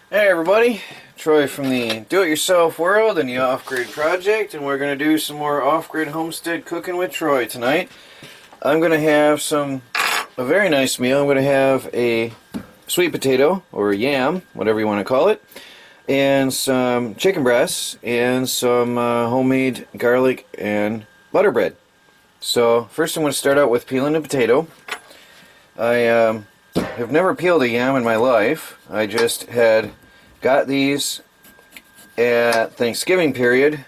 Hey everybody, Troy from the Do-It-Yourself World and the Off-Grid Project, and we're going to do some more off-grid homestead cooking with Troy tonight. I'm going to have a very nice meal. I'm going to have a sweet potato, or yam, whatever you want to call it, and some chicken breasts, and some homemade garlic and butter bread. So first I'm going to start out with peeling the potato. I have never peeled a yam in my life. I just had got these at Thanksgiving period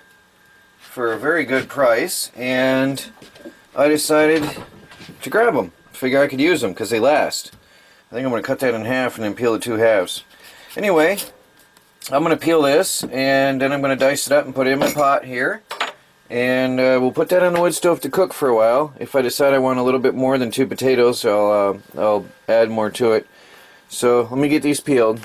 for a very good price, and I decided to grab them. Figure I could use them because they last. I think I'm going to cut that in half and then peel the two halves. Anyway, I'm going to peel this and then I'm going to dice it up and put it in my pot here. And we'll put that on the wood stove to cook for a while. If I decide I want a little bit more than 2 potatoes, I'll add more to it. So let me get these peeled.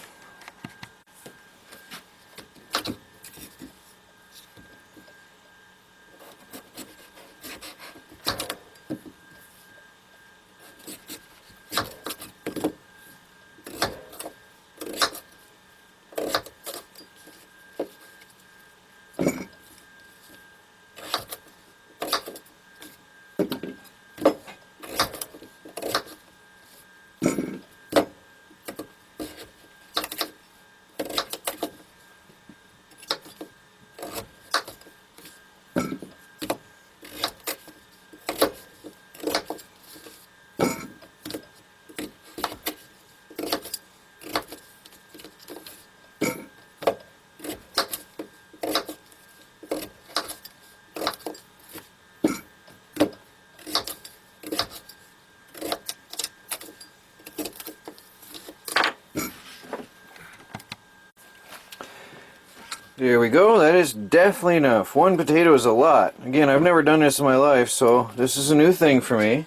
There we go. That is definitely enough. 1 potato is a lot. Again, I've never done this in my life, so this is a new thing for me.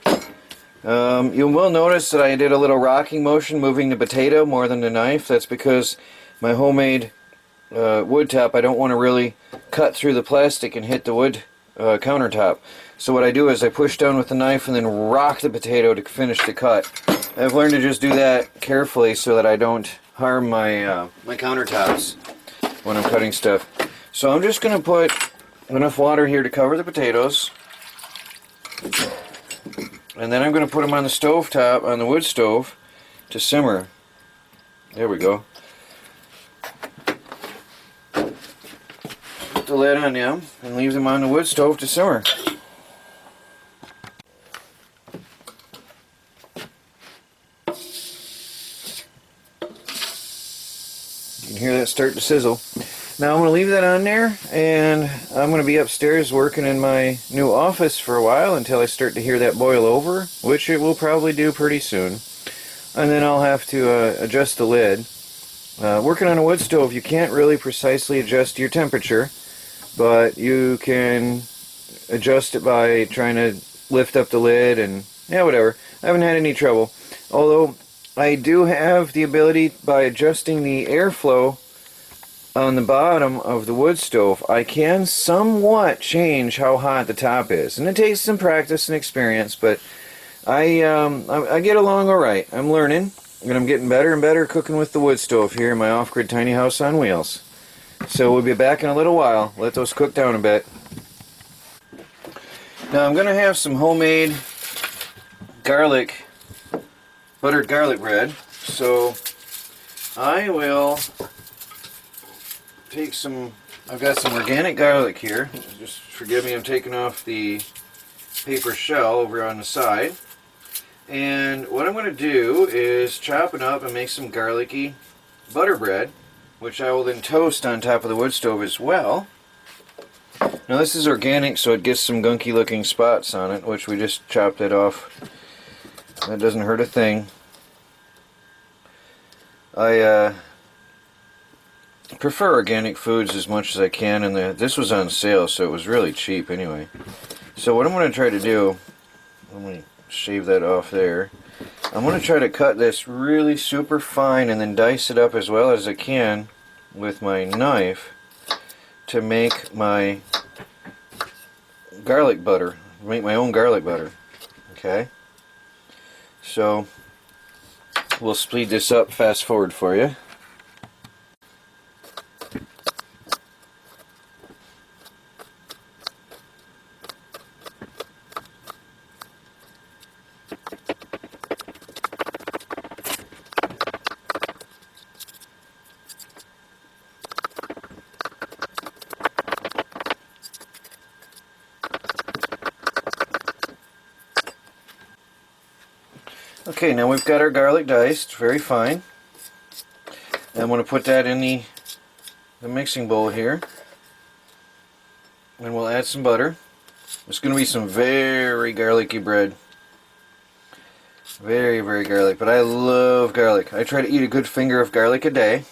You will notice that I did a little rocking motion moving the potato more than the knife. That's because my homemade wood top, I don't want to really cut through the plastic and hit the wood countertop. So what I do is I push down with the knife and then rock the potato to finish the cut. I've learned to just do that carefully so that I don't harm my my countertops when I'm cutting stuff. So I'm just going to put enough water here to cover the potatoes, and then I'm going to put them on the stove top, on the wood stove, to simmer. There we go. Put the lid on them and leave them on the wood stove to simmer. You can hear that start to sizzle. Now I'm going to leave that on there, and I'm going to be upstairs working in my new office for a while until I start to hear that boil over, which it will probably do pretty soon. And then I'll have to adjust the lid. Working on a wood stove, you can't really precisely adjust your temperature, but you can adjust it by trying to lift up the lid and, yeah, whatever. I haven't had any trouble. Although I do have the ability, by adjusting the airflow on the bottom of the wood stove, I can somewhat change how hot the top is. And it takes some practice and experience, but I get along alright. I'm learning, and I'm getting better and better cooking with the wood stove here in my off-grid tiny house on wheels. So we'll be back in a little while. Let those cook down a bit. Now I'm going to have some homemade buttered garlic bread. So I will take I've got some organic garlic here. Just forgive me, I'm taking off the paper shell over on the side. And what I'm going to do is chop it up and make some garlicky butter bread, which I will then toast on top of the wood stove as well. Now this is organic, so it gets some gunky looking spots on it, which we just chopped it off. That doesn't hurt a thing. I prefer organic foods as much as I can, and this was on sale, so it was really cheap anyway. So what I'm going to try to do, let me shave that off there. I'm going to try to cut this really super fine and then dice it up as well as I can with my knife to make my garlic butter, make my own garlic butter. Okay, so we'll speed this up, fast forward for you. Okay, now we've got our garlic diced, very fine. And I'm going to put that in the mixing bowl here. And we'll add some butter. It's going to be some very garlicky bread. Very, very garlic, but I love garlic. I try to eat a good finger of garlic a day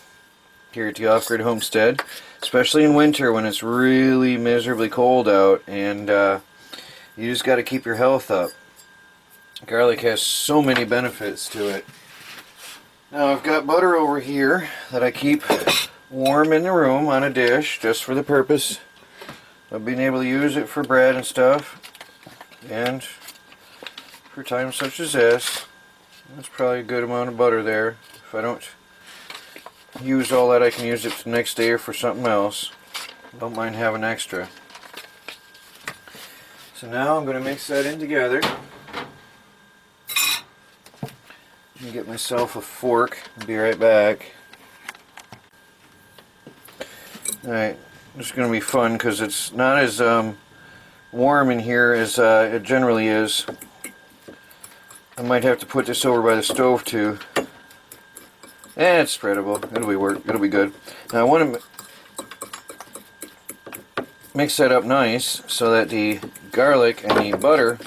here at the Off-Grid Homestead, especially in winter when it's really miserably cold out, and you just got to keep your health up. Garlic has so many benefits to it. Now I've got butter over here that I keep warm in the room on a dish just for the purpose of being able to use it for bread and stuff, and for times such as this. That's probably a good amount of butter there. If I don't use all that, I can use it the next day or for something else. Don't mind having extra. So now I'm going to mix that in together. And get myself a fork and be right back. Alright, this is going to be fun because it's not as warm in here as it generally is. I might have to put this over by the stove too. And it's spreadable. It'll be good. Now I want to mix that up nice so that the garlic and the butter,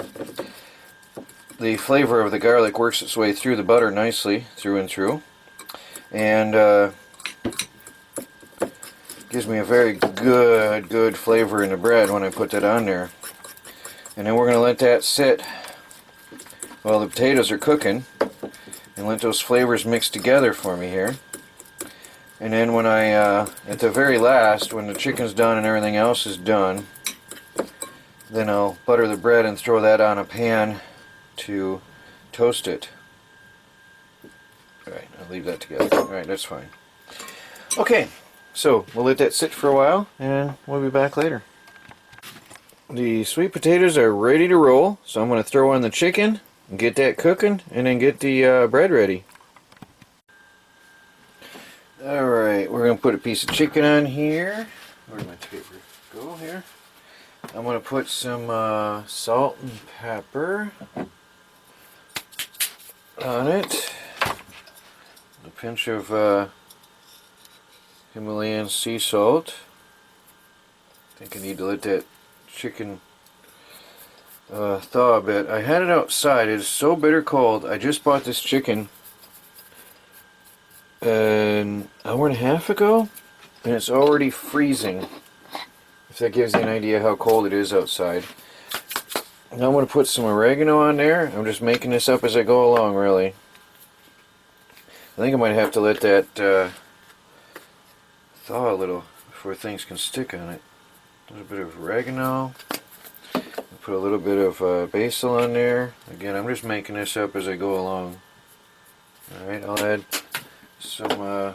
the flavor of the garlic works its way through the butter nicely, through and through. And gives me a very good flavor in the bread when I put that on there. And then we're going to let that sit while the potatoes are cooking, and let those flavors mix together for me here. And then when I, at the very last, when the chicken's done and everything else is done, then I'll butter the bread and throw that on a pan to toast it. Alright, I'll leave that together. Alright, that's fine. Okay, so we'll let that sit for a while, and we'll be back later. The sweet potatoes are ready to roll, so I'm going to throw on the chicken, get that cooking, and then get the bread ready. Alright, we're going to put a piece of chicken on here. Where'd my paper go here? I'm going to put some salt and pepper on it. A pinch of Himalayan sea salt. I think I need to let that chicken thaw a bit. I had it outside. It is so bitter cold. I just bought this chicken an hour and a half ago, and it's already freezing. If that gives you an idea how cold it is outside. Now I'm going to put some oregano on there. I'm just making this up as I go along, really. I think I might have to let that thaw a little before things can stick on it. A little bit of oregano. Put a little bit of basil on there. Again, I'm just making this up as I go along. Alright, I'll add some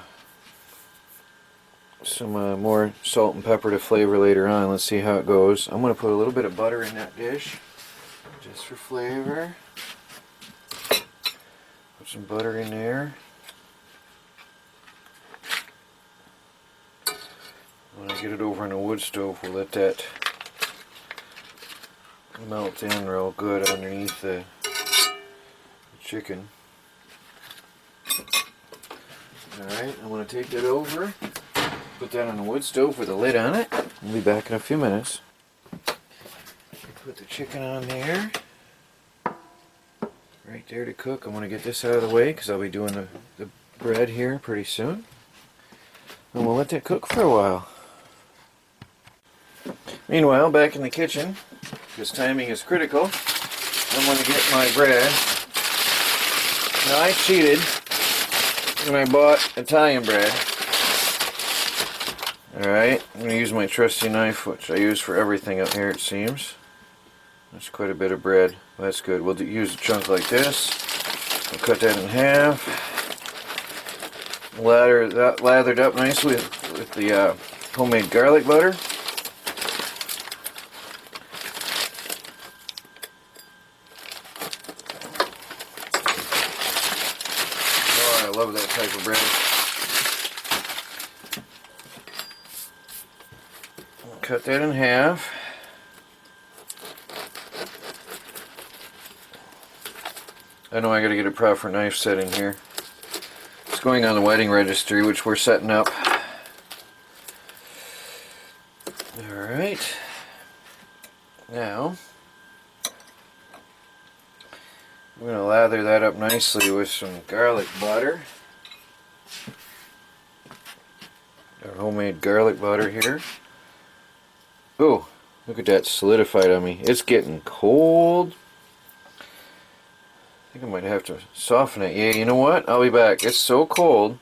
more salt and pepper to flavor later on. Let's see how it goes. I'm going to put a little bit of butter in that dish, just for flavor. Put some butter in there. When I get it over on a wood stove, we'll let that melt in real good underneath the chicken. Alright, I'm going to take that over, put that on the wood stove with a lid on it. We'll be back in a few minutes. Put the chicken on there, right there to cook. I'm going to get this out of the way because I'll be doing the bread here pretty soon. And we'll let that cook for a while. Meanwhile, back in the kitchen, because timing is critical, I'm going to get my bread. Now I cheated when I bought Italian bread. Alright, I'm going to use my trusty knife, which I use for everything up here, it seems. That's quite a bit of bread. That's good. We'll use a chunk like this. We'll cut that in half. Lathered up nicely with the homemade garlic butter. Oh, I love that type of bread. Cut that in half. I know I gotta get a proper knife setting here. It's going on the wedding registry, which we're setting up. Alright. Now, I'm going to lather that up nicely with some garlic butter. Our homemade garlic butter here. Oh, look at that solidified on me. It's getting cold. I think I might have to soften it. Yeah, you know what? I'll be back. It's so cold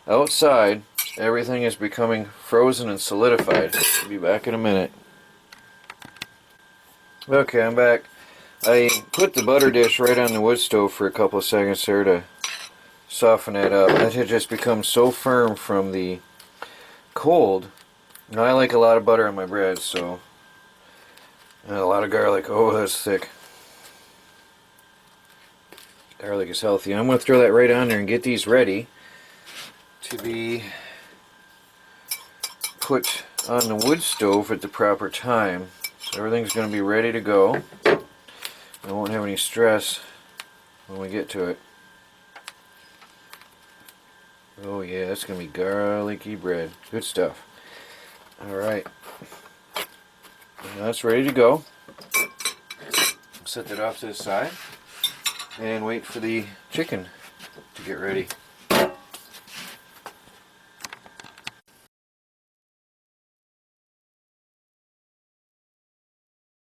outside. Everything is becoming frozen and solidified. I'll be back in a minute. Okay, I'm back. I put the butter dish right on the wood stove for a couple of seconds there to soften that up. That had just become so firm from the cold. Now, I like a lot of butter on my bread, so... And a lot of garlic. Oh, that's thick. Garlic is healthy. I'm going to throw that right on there and get these ready to be put on the wood stove at the proper time. So everything's going to be ready to go. I won't have any stress when we get to it. Oh yeah, that's going to be garlicky bread. Good stuff. Alright. Now that's ready to go. Set that off to the side and wait for the chicken to get ready.